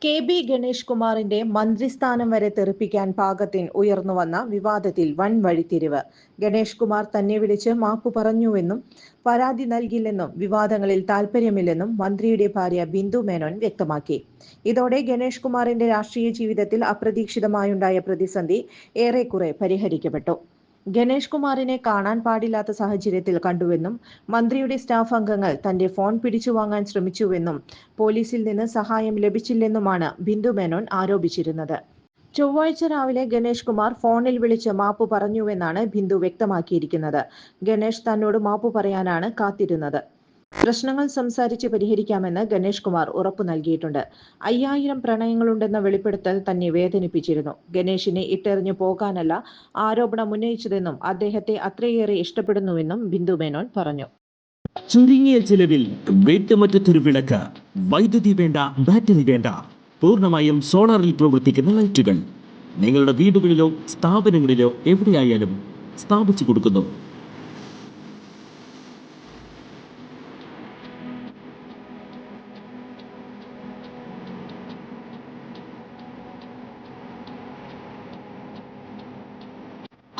KB. Ganesh കുമാറിന്റെ മന്ത്രിസ്ഥാനം വരെ തെറിപ്പിക്കാൻ പാകത്തിന് ഉയർന്നുവന്ന വിവാദത്തിൽ വൻ വഴിത്തിരിവ്. ഗണേഷ് കുമാർ തന്നെ വിളിച്ച് മാപ്പു പറഞ്ഞുവെന്നും പരാതി നൽകില്ലെന്നും വിവാദങ്ങളിൽ താൽപര്യമില്ലെന്നും മന്ത്രിയുടെ ഭാര്യ ബിന്ദു മേനോൻ വ്യക്തമാക്കി. ഇതോടെ ഗണേഷ് കുമാറിന്റെ രാഷ്ട്രീയ ജീവിതത്തിൽ അപ്രതീക്ഷിതമായുണ്ടായ പ്രതിസന്ധി ഏറെക്കുറെ പരിഹരിക്കപ്പെട്ടു. ഗണേഷ് കുമാറിനെ കാണാൻ പാടില്ലാത്ത സാഹചര്യത്തിൽ കണ്ടുവെന്നും മന്ത്രിയുടെ സ്റ്റാഫ് അംഗങ്ങൾ തന്റെ ഫോൺ പിടിച്ചുവാങ്ങാൻ ശ്രമിച്ചുവെന്നും പോലീസിൽ നിന്ന് സഹായം ലഭിച്ചില്ലെന്നുമാണ് ബിന്ദു മേനോൻ ആരോപിച്ചിരുന്നത്. ചൊവ്വാഴ്ച രാവിലെ ഗണേഷ് കുമാർ ഫോണിൽ വിളിച്ച് മാപ്പു പറഞ്ഞുവെന്നാണ് ബിന്ദു വ്യക്തമാക്കിയിരിക്കുന്നത്. ഗണേഷ് തന്നോട് മാപ്പു പറയാനാണ് കാത്തിരുന്നത്. പ്രശ്നങ്ങൾ സംസാരിച്ച് പരിഹരിക്കാമെന്ന് ഗണേഷ് കുമാർ ഉറപ്പു നൽകിയിട്ടുണ്ട്. 5000 പ്രണയങ്ങളുണ്ടെന്ന വെളിപ്പെടുത്തൽ തന്നെ വേദനിപ്പിച്ചിരുന്നു. ഗണേഷിനെ ഇട്ടെറിഞ്ഞു പോകാനല്ല ആരോപണം ഉന്നയിച്ചതെന്നും അദ്ദേഹത്തെ അത്രയേറെ ഇഷ്ടപ്പെടുന്നുവെന്നും ബിന്ദു മേനോൻ പറഞ്ഞു. ചുരുങ്ങിയ ചിലവിൽ വീട്ടുമുറ്റത്തൊരു വിളക്ക്, വൈദ്യുതി വേണ്ട, ബാറ്ററി വേണ്ട, പൂർണ്ണമായും സോളാറിൽ പ്രവർത്തിക്കുന്ന ലൈറ്റുകൾ നിങ്ങളുടെ വീടുകളിലോ സ്ഥാപനങ്ങളിലോ എവിടെയായാലും സ്ഥാപിച്ചു കൊടുക്കുന്നു.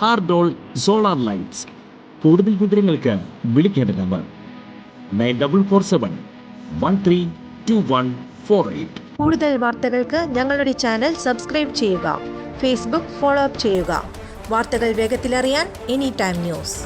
ഹാർഡോൾ സോളാർ ലൈറ്റ്സ്. കൂടുതൽ വിവരങ്ങൾക്ക് വിളിക്കേണ്ട നമ്പർ 9447132148. കൂടുതൽ വാർത്തകൾക്ക് ഞങ്ങളുടെ ചാനൽ സബ്സ്ക്രൈബ് ചെയ്യുക. ഫേസ്ബുക്ക് ഫോളോ അപ്പ് ചെയ്യുക. വാർത്തകൾ വേഗത്തിലറിയാൻ എനി ടൈം ന്യൂസ്.